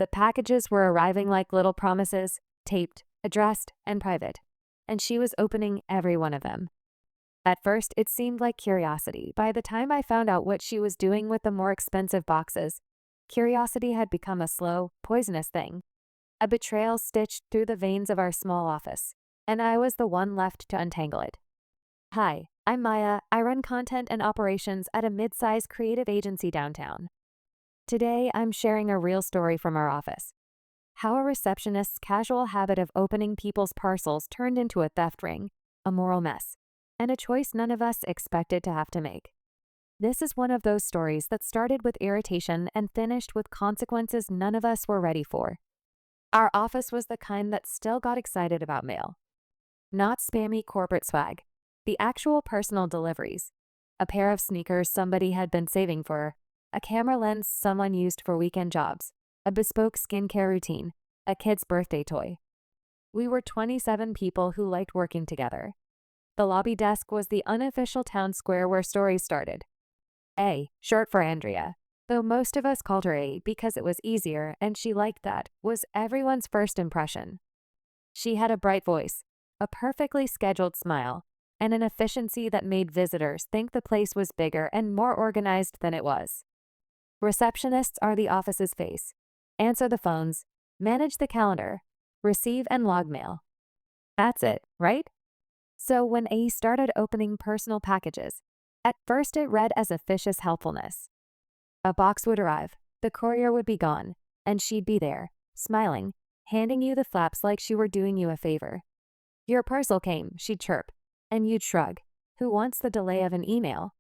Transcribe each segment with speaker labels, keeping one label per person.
Speaker 1: The packages were arriving like little promises, taped, addressed, and private, and she was opening every one of them. At first, it seemed like curiosity. By the time I found out what she was doing with the more expensive boxes, curiosity had become a slow, poisonous thing, a betrayal stitched through the veins of our small office, and I was the one left to untangle it. Hi, I'm Maya. I run content and operations at a mid-sized creative agency downtown. Today, I'm sharing a real story from our office. How a receptionist's casual habit of opening people's parcels turned into a theft ring, a moral mess, and a choice none of us expected to have to make. This is one of those stories that started with irritation and finished with consequences none of us were ready for. Our office was the kind that still got excited about mail. Not spammy corporate swag, the actual personal deliveries. A pair of sneakers somebody had been saving for, a camera lens someone used for weekend jobs, a bespoke skincare routine, a kid's birthday toy. We were 27 people who liked working together. The lobby desk was the unofficial town square where stories started. A, short for Andrea, though most of us called her A because it was easier and she liked that, was everyone's first impression. She had a bright voice, a perfectly scheduled smile, and an efficiency that made visitors think the place was bigger and more organized than it was. Receptionists are the office's face. Answer the phones, manage the calendar, receive and log mail. That's it, right? So when A started opening personal packages, at first it read as officious helpfulness. A box would arrive, the courier would be gone, and she'd be there, smiling, handing you the flaps like she were doing you a favor. Your parcel came, she'd chirp, and you'd shrug. Who wants the delay of an email?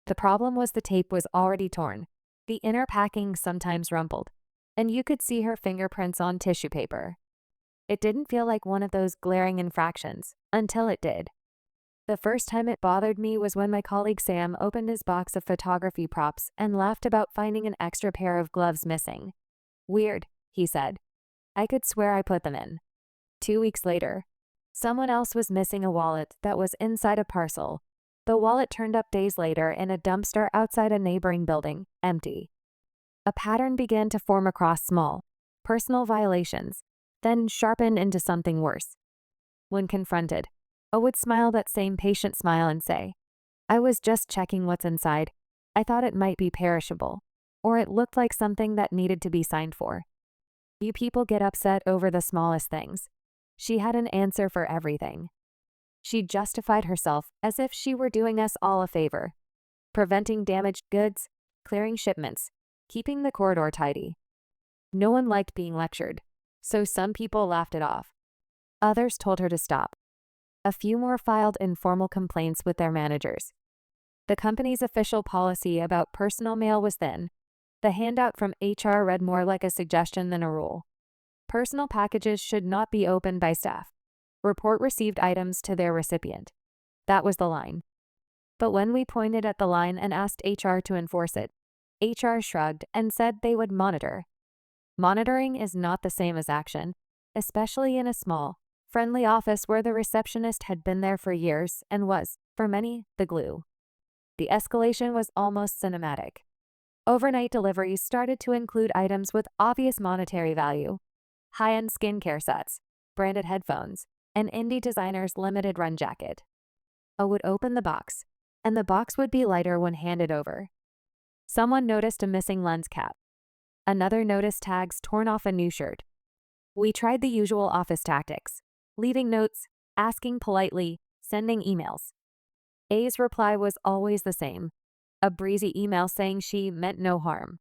Speaker 1: The problem was the tape was already torn. The inner packing sometimes rumpled, and you could see her fingerprints on tissue paper. It didn't feel like one of those glaring infractions, until it did. The first time it bothered me was when my colleague Sam opened his box of photography props and laughed about finding an extra pair of gloves missing. Weird, he said. I could swear I put them in. 2 weeks later, someone else was missing a wallet that was inside a parcel. The wallet turned up days later in a dumpster outside a neighboring building, empty. A pattern began to form across small, personal violations, then sharpen into something worse. When confronted, O would smile that same patient smile and say, I was just checking what's inside. I thought it might be perishable, or it looked like something that needed to be signed for. You people get upset over the smallest things. She had an answer for everything. She justified herself as if she were doing us all a favor, preventing damaged goods, clearing shipments, keeping the corridor tidy. No one liked being lectured, so some people laughed it off. Others told her to stop. A few more filed informal complaints with their managers. The company's official policy about personal mail was thin. The handout from HR read more like a suggestion than a rule. Personal packages should not be opened by staff. Report received items to their recipient. That was the line. But when we pointed at the line and asked HR to enforce it, HR shrugged and said they would monitor. Monitoring is not the same as action, especially in a small, friendly office where the receptionist had been there for years and was, for many, the glue. The escalation was almost cinematic. Overnight deliveries started to include items with obvious monetary value. High-end skincare sets, branded headphones, an indie designer's limited run jacket. O would open the box, and the box would be lighter when handed over. Someone noticed a missing lens cap. Another noticed tags torn off a new shirt. We tried the usual office tactics, leaving notes, asking politely, sending emails. A's reply was always the same, a breezy email saying she meant no harm.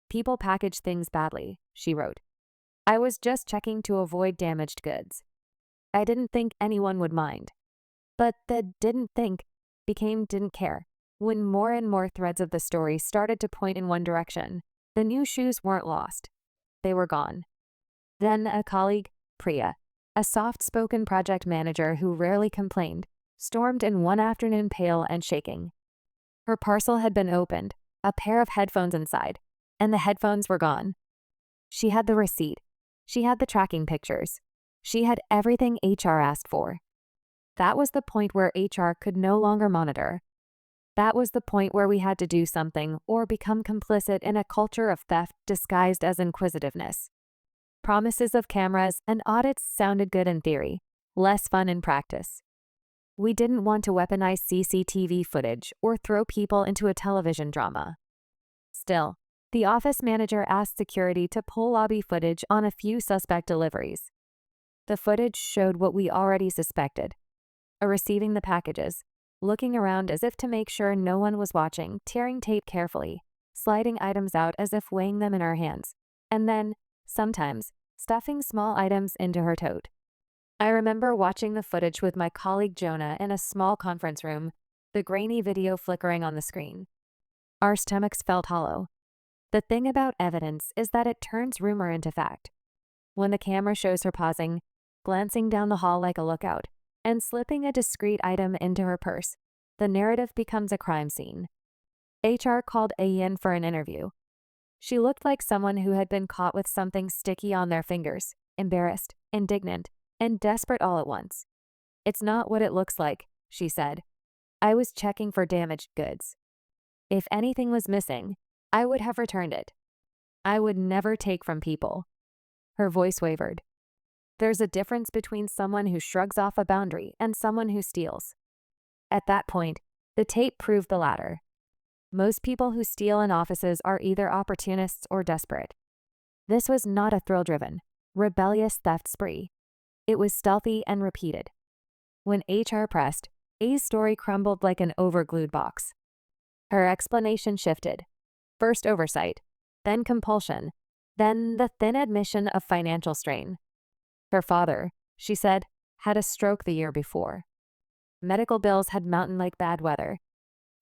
Speaker 1: People package things badly, she wrote. I was just checking to avoid damaged goods. I didn't think anyone would mind. But the didn't think became didn't care. When more and more threads of the story started to point in one direction, the new shoes weren't lost. They were gone. Then a colleague, Priya, a soft-spoken project manager who rarely complained, stormed in one afternoon pale and shaking. Her parcel had been opened, a pair of headphones inside, and the headphones were gone. She had the receipt. She had the tracking pictures. She had everything HR asked for. That was the point where HR could no longer monitor. That was the point where we had to do something or become complicit in a culture of theft disguised as inquisitiveness. Promises of cameras and audits sounded good in theory, less fun in practice. We didn't want to weaponize CCTV footage or throw people into a television drama. Still, the office manager asked security to pull lobby footage on a few suspect deliveries. The footage showed what we already suspected: a receiving the packages, looking around as if to make sure no one was watching, tearing tape carefully, sliding items out as if weighing them in our hands, and then, sometimes, stuffing small items into her tote. I remember watching the footage with my colleague Jonah in a small conference room, the grainy video flickering on the screen. Our stomachs felt hollow. The thing about evidence is that it turns rumor into fact. When the camera shows her pausing, glancing down the hall like a lookout, and slipping a discreet item into her purse, the narrative becomes a crime scene. HR called A in for an interview. She looked like someone who had been caught with something sticky on their fingers, embarrassed, indignant, and desperate all at once. "It's not what it looks like," she said. "I was checking for damaged goods. If anything was missing, I would have returned it. I would never take from people." Her voice wavered. There's a difference between someone who shrugs off a boundary and someone who steals. At that point, the tape proved the latter. Most people who steal in offices are either opportunists or desperate. This was not a thrill-driven, rebellious theft spree. It was stealthy and repeated. When HR pressed, A's story crumbled like an overglued box. Her explanation shifted. First oversight, then compulsion, then the thin admission of financial strain. Her father, she said, had a stroke the year before. Medical bills had mountained like bad weather.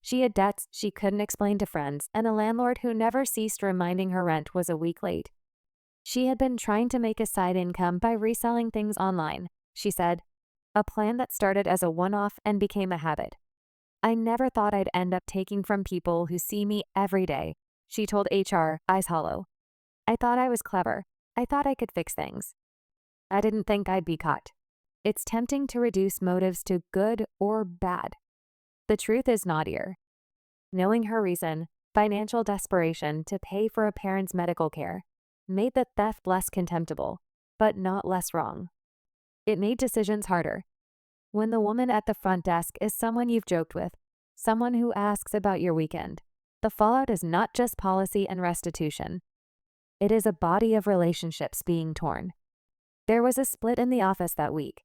Speaker 1: She had debts she couldn't explain to friends, and a landlord who never ceased reminding her rent was a week late. She had been trying to make a side income by reselling things online, she said, a plan that started as a one-off and became a habit. "I never thought I'd end up taking from people who see me every day," she told HR, eyes hollow. "I thought I was clever. I thought I could fix things. I didn't think I'd be caught." It's tempting to reduce motives to good or bad. The truth is naughtier. Knowing her reason, financial desperation to pay for a parent's medical care, made the theft less contemptible, but not less wrong. It made decisions harder. When the woman at the front desk is someone you've joked with, someone who asks about your weekend, the fallout is not just policy and restitution. It is a body of relationships being torn. There was a split in the office that week,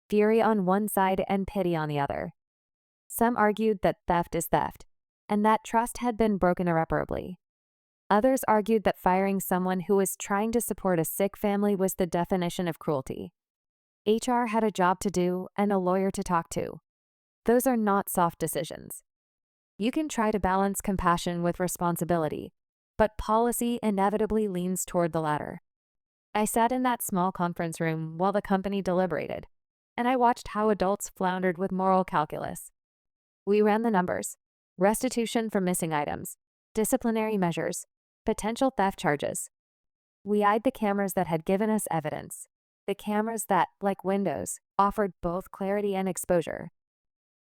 Speaker 1: fury on one side and pity on the other. Some argued that theft is theft, and that trust had been broken irreparably. Others argued that firing someone who was trying to support a sick family was the definition of cruelty. HR had a job to do and a lawyer to talk to. Those are not soft decisions. You can try to balance compassion with responsibility, but policy inevitably leans toward the latter. I sat in that small conference room while the company deliberated, and I watched how adults floundered with moral calculus. We ran the numbers: restitution for missing items, disciplinary measures, potential theft charges. We eyed the cameras that had given us evidence, the cameras that, like windows, offered both clarity and exposure.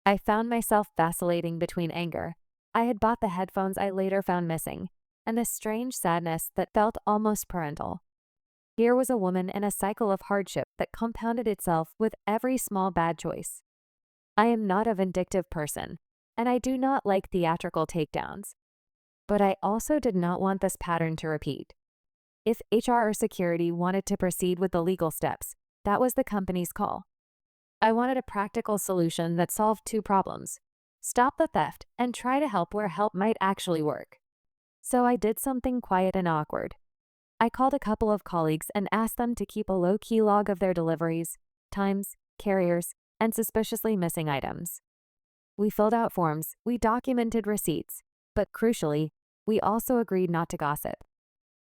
Speaker 1: I found myself vacillating between anger. I had bought the headphones I later found missing, and a strange sadness that felt almost parental. Here was a woman in a cycle of hardship that compounded itself with every small bad choice. I am not a vindictive person, and I do not like theatrical takedowns. But I also did not want this pattern to repeat. If HR or security wanted to proceed with the legal steps, that was the company's call. I wanted a practical solution that solved two problems: stop the theft and try to help where help might actually work. So I did something quiet and awkward. I called a couple of colleagues and asked them to keep a low-key log of their deliveries, times, carriers, and suspiciously missing items. We filled out forms, we documented receipts, but crucially, we also agreed not to gossip.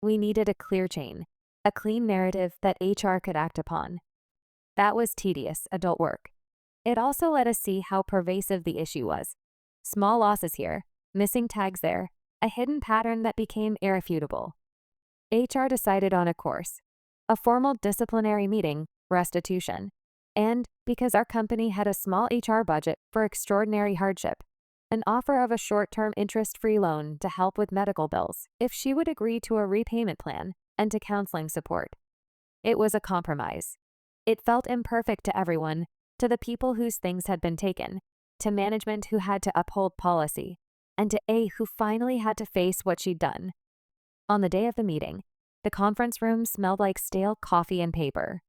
Speaker 1: We needed a clear chain, a clean narrative that HR could act upon. That was tedious adult work. It also let us see how pervasive the issue was. Small losses here, missing tags there, a hidden pattern that became irrefutable. HR decided on a course: a formal disciplinary meeting, restitution, and, because our company had a small HR budget for extraordinary hardship, an offer of a short-term interest-free loan to help with medical bills if she would agree to a repayment plan and to counseling support. It was a compromise. It felt imperfect to everyone, to the people whose things had been taken, to management who had to uphold policy, and to A who finally had to face what she'd done. On the day of the meeting, the conference room smelled like stale coffee and paper.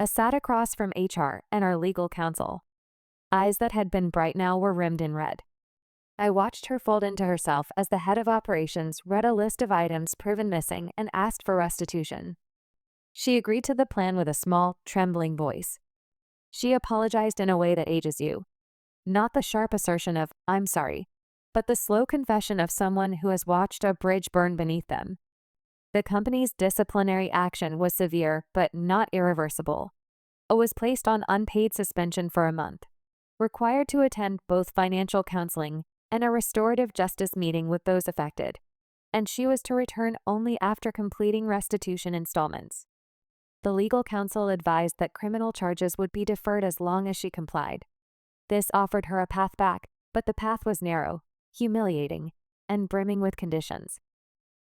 Speaker 1: I sat across from HR and our legal counsel. Eyes that had been bright now were rimmed in red. I watched her fold into herself as the head of operations read a list of items proven missing and asked for restitution. She agreed to the plan with a small, trembling voice. She apologized in a way that ages you. Not the sharp assertion of, "I'm sorry," but the slow confession of someone who has watched a bridge burn beneath them. The company's disciplinary action was severe but not irreversible. I was placed on unpaid suspension for a month, required to attend both financial counseling and a restorative justice meeting with those affected, and she was to return only after completing restitution installments. The legal counsel advised that criminal charges would be deferred as long as she complied. This offered her a path back, but the path was narrow, humiliating, and brimming with conditions.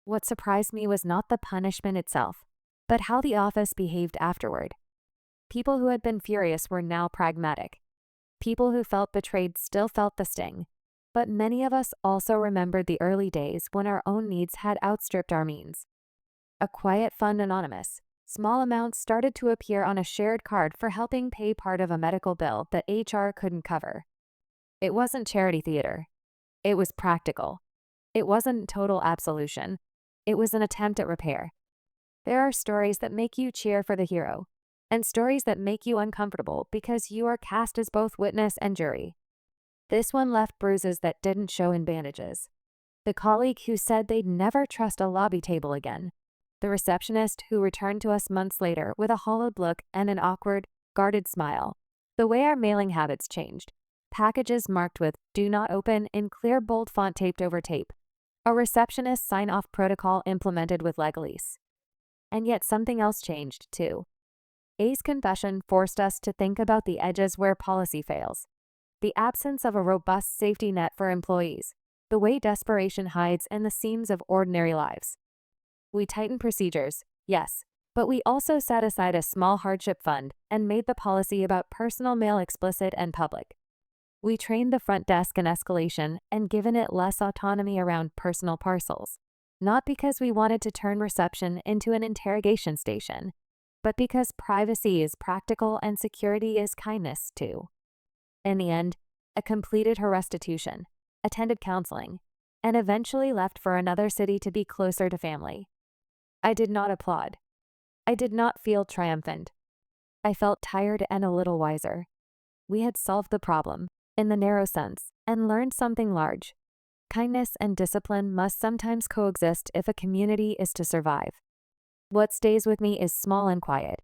Speaker 1: What surprised me was not the punishment itself, but how the office behaved afterward. People who had been furious were now pragmatic. People who felt betrayed still felt the sting, but many of us also remembered the early days when our own needs had outstripped our means. A quiet fund anonymous, small amounts started to appear on a shared card for helping pay part of a medical bill that HR couldn't cover. It wasn't charity theater. It was practical. It wasn't total absolution. It was an attempt at repair. There are stories that make you cheer for the hero, and stories that make you uncomfortable because you are cast as both witness and jury. This one left bruises that didn't show in bandages. The colleague who said they'd never trust a lobby table again. The receptionist who returned to us months later with a hollowed look and an awkward, guarded smile. The way our mailing habits changed. Packages marked with "Do Not Open" in clear bold font taped over tape. A receptionist sign-off protocol implemented with legalese. And yet something else changed, too. A's confession forced us to think about the edges where policy fails. The absence of a robust safety net for employees. The way desperation hides in the seams of ordinary lives. We tightened procedures, yes, but we also set aside a small hardship fund and made the policy about personal mail explicit and public. We trained the front desk in escalation and given it less autonomy around personal parcels, not because we wanted to turn reception into an interrogation station, but because privacy is practical and security is kindness too. In the end, I completed her restitution, attended counseling, and eventually left for another city to be closer to family. I did not applaud. I did not feel triumphant. I felt tired and a little wiser. We had solved the problem, in the narrow sense, and learned something large. Kindness and discipline must sometimes coexist if a community is to survive. What stays with me is small and quiet.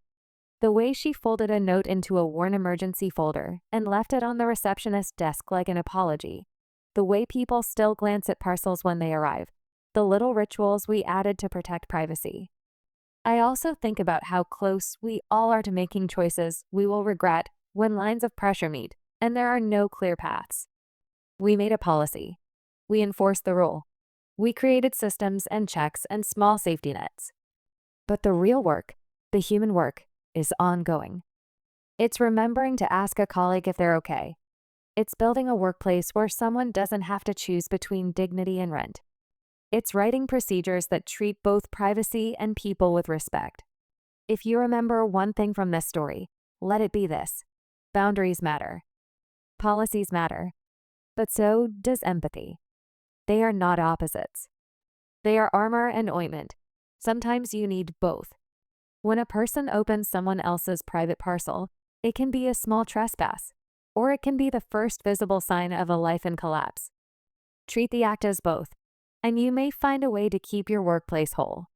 Speaker 1: The way she folded a note into a worn emergency folder and left it on the receptionist's desk like an apology. The way people still glance at parcels when they arrive. The little rituals we added to protect privacy. I also think about how close we all are to making choices we will regret when lines of pressure meet and there are no clear paths. We made a policy. We enforced the rule. We created systems and checks and small safety nets. But the real work, the human work, is ongoing. It's remembering to ask a colleague if they're okay. It's building a workplace where someone doesn't have to choose between dignity and rent. It's writing procedures that treat both privacy and people with respect. If you remember one thing from this story, let it be this: boundaries matter. Policies matter. But so does empathy. They are not opposites. They are armor and ointment. Sometimes you need both. When a person opens someone else's private parcel, it can be a small trespass, or it can be the first visible sign of a life in collapse. Treat the act as both, and you may find a way to keep your workplace whole.